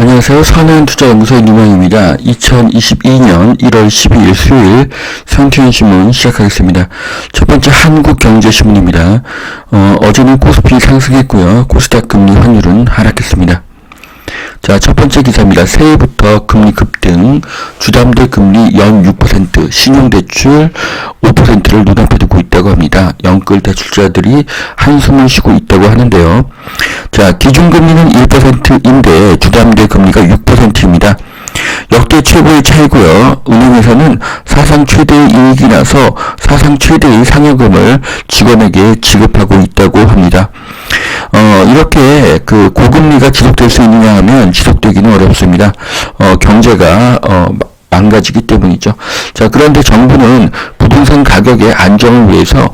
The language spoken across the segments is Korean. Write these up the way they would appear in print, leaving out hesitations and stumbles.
안녕하세요. 선한투자연구소의 유명입니다. 2022년 1월 12일 수요일 성투연신문 시작하겠습니다. 첫 번째 한국경제신문입니다. 어제는 코스피 상승했고요. 코스닥 금리 환율은 하락했습니다. 자, 첫 번째 기사입니다. 새해부터 금리 급등, 주담대 금리 연 6%, 신용대출 5%를 눈앞에 두고 있다고 합니다. 영끌 대출자들이 한숨을 쉬고 있다고 하는데요. 자, 기준금리는 1%인데 주담대 금리가 6%입니다. 역대 최고의 차이고요. 은행에서는 사상 최대의 이익이 나서 사상 최대의 상여금을 직원에게 지급하고 있다고 합니다. 이렇게 고금리가 지속될 수 있느냐 하면 지속되기는 어렵습니다. 경제가 망가지기 때문이죠. 자, 그런데 정부는 부동산 가격의 안정을 위해서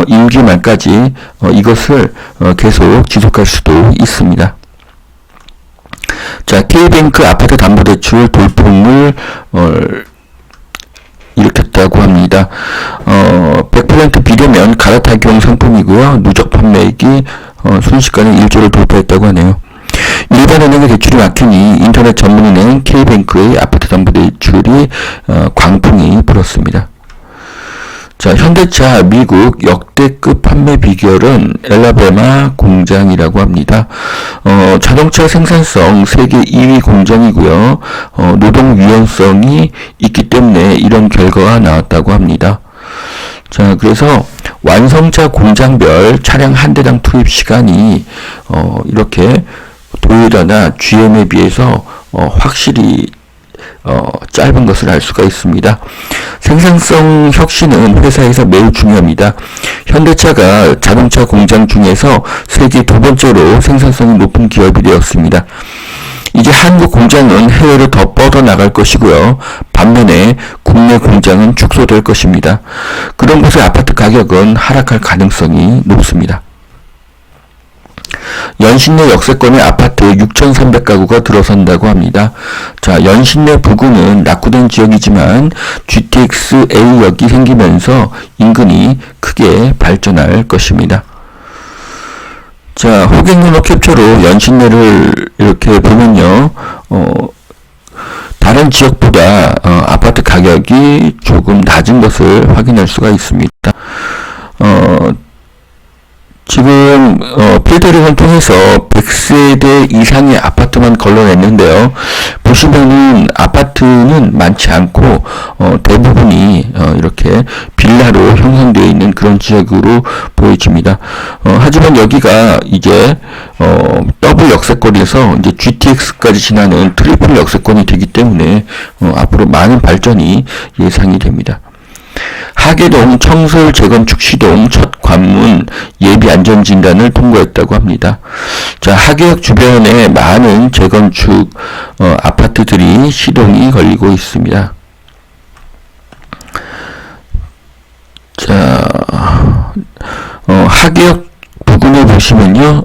임기 말까지 이것을 계속 지속할 수도 있습니다. 자, K뱅크 아파트 담보대출 돌풍을 일으켰다고 합니다. 100% 비례면 갈아타기용 상품이고요. 누적 판매액이 순식간에 1조를 돌파했다고 하네요. 일반은행의 대출이 막히니 인터넷 전문은행 K뱅크의 아파트 담보대출이 광풍이 불었습니다. 자, 현대차 미국 역대급 판매 비결은 엘라베마 공장이라고 합니다. 자동차 생산성 세계 2위 공장이고요. 노동 유연성이 있기 때문에 이런 결과가 나왔다고 합니다. 자, 그래서 완성차 공장별 차량 한 대당 투입 시간이 이렇게 도요타나 GM에 비해서 확실히 짧은 것을 알 수가 있습니다. 생산성 혁신은 회사에서 매우 중요합니다. 현대차가 자동차 공장 중에서 세계 두 번째로 생산성이 높은 기업이 되었습니다. 이제 한국 공장은 해외로 더 뻗어나갈 것이고요. 반면에 국내 공장은 축소될 것입니다. 그런 곳의 아파트 가격은 하락할 가능성이 높습니다. 연신내 역세권의 아파트 6,300가구가 들어선다고 합니다. 자, 연신내 부근은 낙후된 지역이지만 GTX A역이 생기면서 인근이 크게 발전할 것입니다. 자, 호갱노노 캡처로 연신내를 이렇게 보면요. 다른 지역보다 아파트 가격이 조금 낮은 것을 확인할 수가 있습니다. 지금 필터링을 통해서 100세대 이상의 아파트만 걸러냈는데요. 보시면은 아파트는 많지 않고 대부분이 이렇게 빌라로 형성되어 있는 그런 지역으로 보여집니다. 하지만 여기가 이제 더블 역세권에서 이제 GTX까지 지나는 트리플 역세권이 되기 때문에 앞으로 많은 발전이 예상이 됩니다. 하계동 청솔 재건축 시동 첫 관문 예비 안전진단을 통과했다고 합니다. 자, 하계역 주변에 많은 재건축 아파트들이 시동이 걸리고 있습니다. 자, 하계역 부근에 보시면요.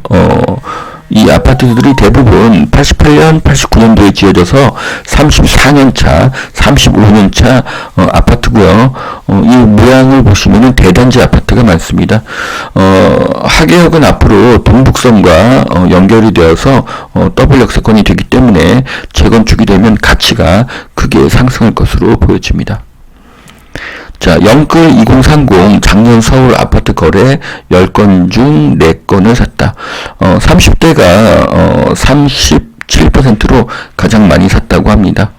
이 아파트들이 대부분 88년, 89년도에 지어져서 34년차, 35년차 아파트고요. 이 모양을 보시면은 대단지 아파트가 많습니다. 하계역은 앞으로 동북선과 연결이 되어서 더블 역세권이 되기 때문에 재건축이 되면 가치가 크게 상승할 것으로 보여집니다. 자, 영끌 2030 작년 서울 아파트 거래 10건 중 4건을 샀다. 30대가 37%로 가장 많이 샀다고 합니다.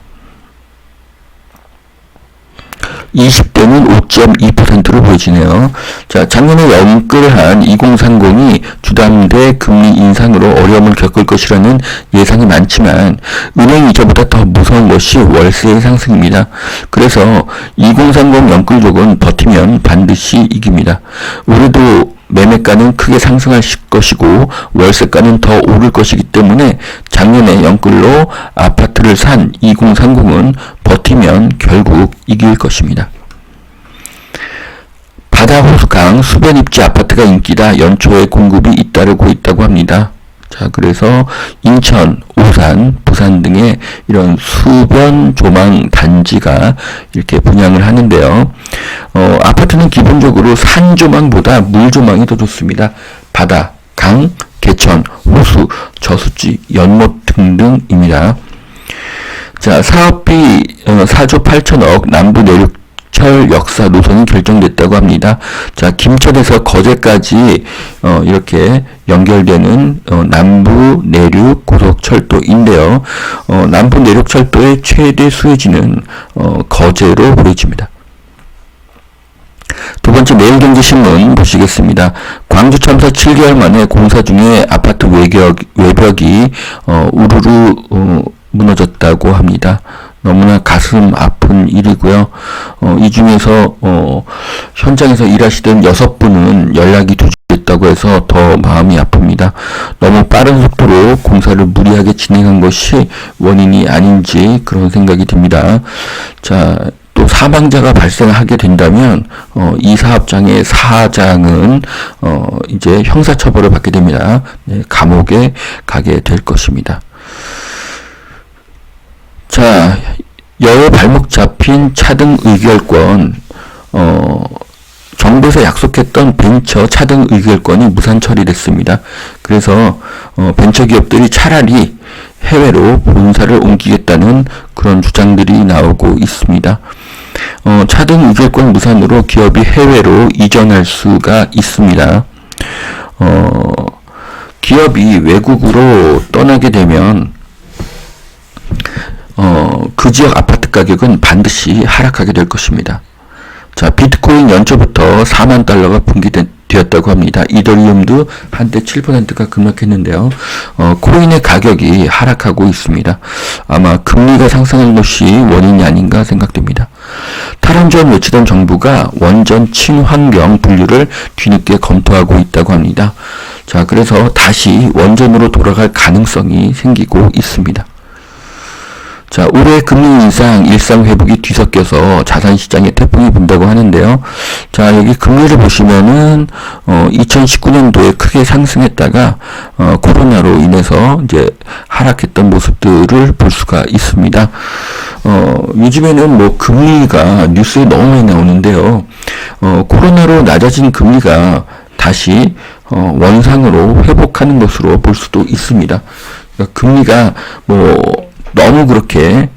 20대는 5.2%로 보여지네요. 자, 작년에 영끌한 2030이 주담대 금리 인상으로 어려움을 겪을 것이라는 예상이 많지만 은행 이자보다 더 무서운 것이 월세의 상승입니다. 그래서 2030 영끌족은 버티면 반드시 이깁니다. 올해도 매매가는 크게 상승할 것이고 월세가는 더 오를 것이기 때문에 작년에 영끌로 아파트를 산 2030은 버티면 결국 이길 것입니다. 바다 호수강 수변 입지 아파트가 인기다. 연초에 공급이 잇따르고 있다고 합니다. 자, 그래서 인천, 오산, 부산 등의 이런 수변 조망 단지가 이렇게 분양을 하는데요. 아파트는 기본적으로 산 조망보다 물 조망이 더 좋습니다. 바다, 강, 개천, 호수, 저수지, 연못 등등입니다. 자, 사업비 4조 8천억 남부 내륙철 역사 노선이 결정됐다고 합니다. 자, 김천에서 거제까지 이렇게 연결되는 남부 내륙 고속철도인데요. 남부 내륙철도의 최대 수혜지는 거제로 보여집니다. 두 번째 매일경제신문 보시겠습니다. 광주 참사 7개월 만에 공사 중에 아파트 외벽이 우르르 무너졌다고 합니다. 너무나 가슴 아픈 일이고요. 이 중에서 현장에서 일하시던 6분은 연락이 두절됐다고 해서 더 마음이 아픕니다. 너무 빠른 속도로 공사를 무리하게 진행한 것이 원인이 아닌지 그런 생각이 듭니다. 자, 또 사망자가 발생하게 된다면 이 사업장의 사장은 이제 형사처벌을 받게 됩니다. 네, 감옥에 가게 될 것입니다. 자, 여의 발목 잡힌 차등 의결권, 정부에서 약속했던 벤처 차등 의결권이 무산 처리됐습니다. 그래서 벤처기업들이 차라리 해외로 본사를 옮기겠다는 그런 주장들이 나오고 있습니다. 차등 의결권 무산으로 기업이 해외로 이전할 수가 있습니다. 기업이 외국으로 떠나게 되면 그 지역 아파트 가격은 반드시 하락하게 될 것입니다. 자, 비트코인 연초부터 4만 달러가 붕괴되었다고 합니다. 이더리움도 한때 7%가 급락했는데요. 코인의 가격이 하락하고 있습니다. 아마 금리가 상승한 것이 원인이 아닌가 생각됩니다. 탈원전 외치던 정부가 원전 친환경 분류를 뒤늦게 검토하고 있다고 합니다. 자, 그래서 다시 원전으로 돌아갈 가능성이 생기고 있습니다. 자, 올해 금리 인상, 일상 회복이 뒤섞여서 자산시장에 태풍이 분다고 하는데요. 자, 여기 금리를 보시면은 2019년도에 크게 상승했다가 코로나로 인해서 이제 하락했던 모습들을 볼 수가 있습니다. 요즘에는 뭐 금리가 뉴스에 너무 많이 나오는데요. 코로나로 낮아진 금리가 다시 원상으로 회복하는 것으로 볼 수도 있습니다. 그러니까 금리가 뭐 너무 그렇게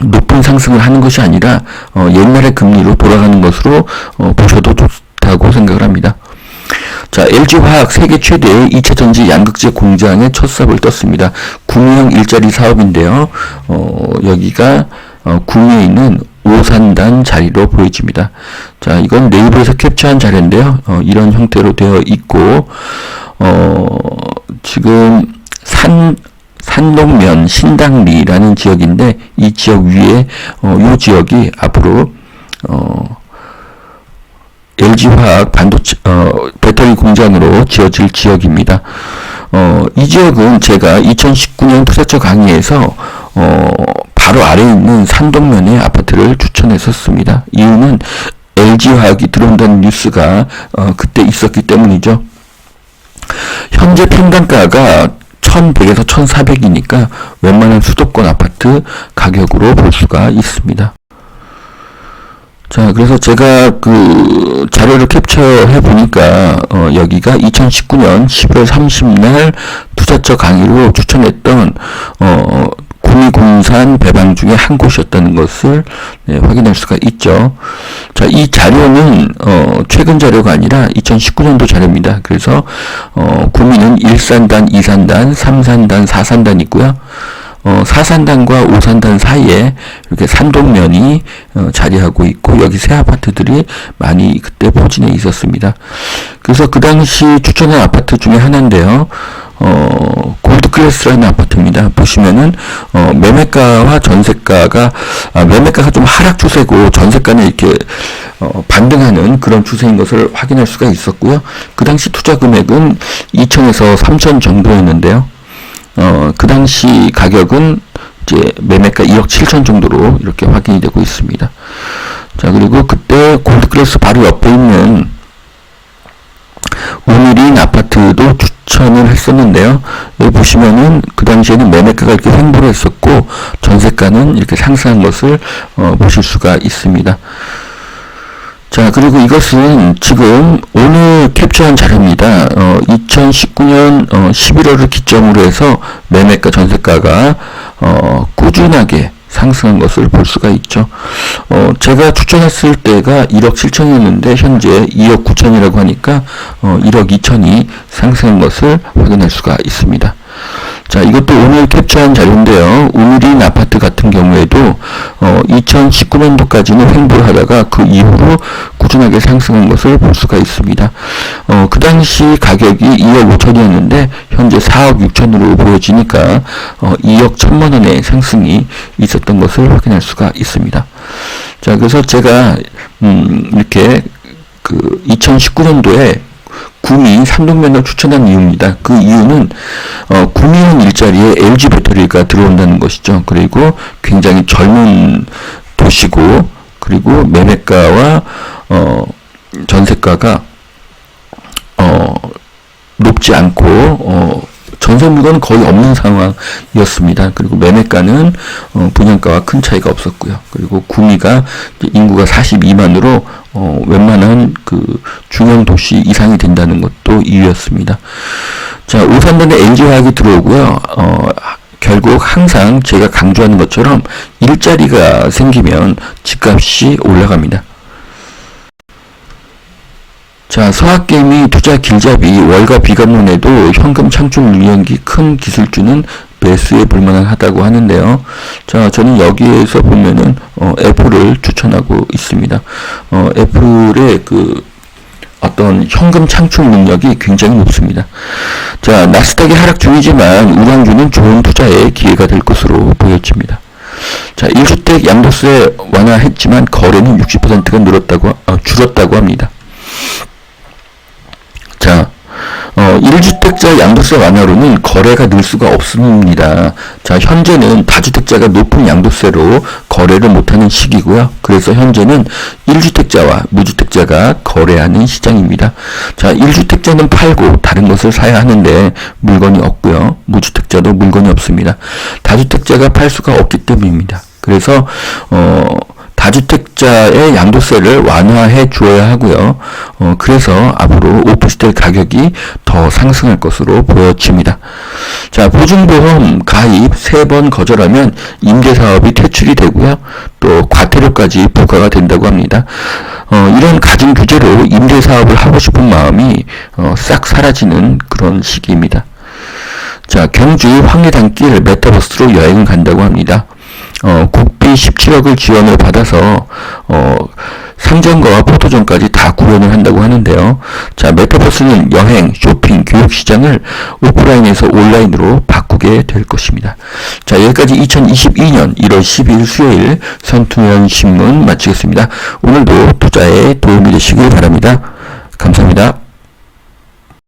높은 상승을 하는 것이 아니라 옛날의 금리로 돌아가는 것으로 보셔도 좋다고 생각을 합니다. 자, LG화학 세계 최대의 2차 전지 양극재 공장에 첫 삽을 떴습니다. 구미형 일자리 사업인데요. 여기가 구미에 있는 오산단 자리로 보여집니다. 자, 이건 네이버에서 캡처한 자료인데요. 이런 형태로 되어 있고 지금 산동면 신당리라는 지역인데 이 지역 위에 이 지역이 앞으로 LG화학 반도체 배터리 공장으로 지어질 지역입니다. 이 지역은 제가 2019년 투자처 강의에서 바로 아래에 있는 산동면의 아파트를 추천했었습니다. 이유는 LG화학이 들어온다는 뉴스가 그때 있었기 때문이죠. 현재 평당가가 1100에서 1400이니까 웬만한 수도권 아파트 가격으로 볼 수가 있습니다. 자, 그래서 제가 그 자료를 캡처해 보니까 여기가 2019년 11월 30일 투자처 강의로 추천했던 구미공산 배방 중에 한 곳이었다는 것을 확인할 수가 있죠. 자, 이 자료는 최근 자료가 아니라 2019년도 자료입니다. 그래서 구미는 1산단, 2산단, 3산단, 4산단 있고요. 4산단과 5산단 사이에 이렇게 산동면이 자리하고 있고 여기 새 아파트들이 많이 그때 포진해 있었습니다. 그래서 그 당시 추천한 아파트 중에 하나인데요. 골드클래스라는 아파트입니다. 보시면은 매매가와 전세가가 매매가가 좀 하락 추세고 전세가는 이렇게 반등하는 그런 추세인 것을 확인할 수가 있었고요. 그 당시 투자 금액은 2천에서 3천 정도였는데요. 그 당시 가격은 이제 매매가 2억 7천 정도로 이렇게 확인이 되고 있습니다. 자, 그리고 그때 골드클래스 바로 옆에 있는 우미린 아파트도 추천을 했었는데요. 여기 보시면은 그 당시에는 매매가가 이렇게 횡보를 했었고 전세가는 이렇게 상승한 것을 보실 수가 있습니다. 자, 그리고 이것은 지금 오늘 캡처한 자료입니다. 2019년 11월을 기점으로 해서 매매가 전세가가 꾸준하게 상승한 것을 볼 수가 있죠. 제가 추천했을 때가 1억 7천이었는데 현재 2억 9천이라고 하니까 1억 2천이 상승한 것을 확인할 수가 있습니다. 자, 이것도 오늘 캡처한 자료인데요. 우물인 아파트 같은 경우에도 2019년도까지는 횡보를 하다가 그 이후로 꾸준하게 상승한 것을 볼 수가 있습니다. 그 당시 가격이 2억 5천이었는데 현재 4억 6천으로 보여지니까 2억 1천만 원의 상승이 있었던 것을 확인할 수가 있습니다. 자, 그래서 제가 이렇게 그 2019년도에 구미 삼동면을 추천한 이유입니다. 그 이유는 구미원 일자리에 LG 배터리가 들어온다는 것이죠. 그리고 굉장히 젊은 도시고, 그리고 매매가와 전세가가 높지 않고 전세 물건은 거의 없는 상황이었습니다. 그리고 매매가는 분양가와 큰 차이가 없었고요. 그리고 구미가 인구가 42만으로 웬만한 그 중형 도시 이상이 된다는 것도 이유였습니다. 자, 오산단에 LG화학이 들어오고요. 결국 항상 제가 강조하는 것처럼 일자리가 생기면 집값이 올라갑니다. 자, 서학개미 투자 길잡이 월가 비관론에도 현금 창출 능력이 큰 기술주는 매수해 볼만한 하다고 하는데요. 자, 저는 여기에서 보면은 애플을 추천하고 있습니다. 애플의 그 어떤 현금 창출 능력이 굉장히 높습니다. 자, 나스닥이 하락 중이지만 우량주는 좋은 투자의 기회가 될 것으로 보여집니다. 자, 1주택 양도세 완화했지만 거래는 60%가 줄었다고 합니다. 자, 1주택자 양도세 완화로는 거래가 늘 수가 없습니다. 자, 현재는 다주택자가 높은 양도세로 거래를 못하는 시기고요. 그래서 현재는 1주택자와 무주택자가 거래하는 시장입니다. 자, 1주택자는 팔고 다른 것을 사야 하는데 물건이 없고요. 무주택자도 물건이 없습니다. 다주택자가 팔 수가 없기 때문입니다. 그래서 다주택자의 양도세를 완화해 주어야 하고요. 그래서 앞으로 오피스텔 가격이 더 상승할 것으로 보여집니다. 자, 보증보험 가입 3번 거절하면 임대사업이 퇴출이 되고요. 또 과태료까지 부과가 된다고 합니다. 이런 가중 규제로 임대사업을 하고 싶은 마음이 싹 사라지는 그런 시기입니다. 자, 경주 황리단길 메타버스로 여행을 간다고 합니다. 국비 17억을 지원을 받아서 상점과 포토존까지 다 구현을 한다고 하는데요. 자, 메타버스는 여행, 쇼핑, 교육 시장을 오프라인에서 온라인으로 바꾸게 될 것입니다. 자, 여기까지 2022년 1월 12일 수요일 선투년 신문 마치겠습니다. 오늘도 투자에 도움이 되시길 바랍니다.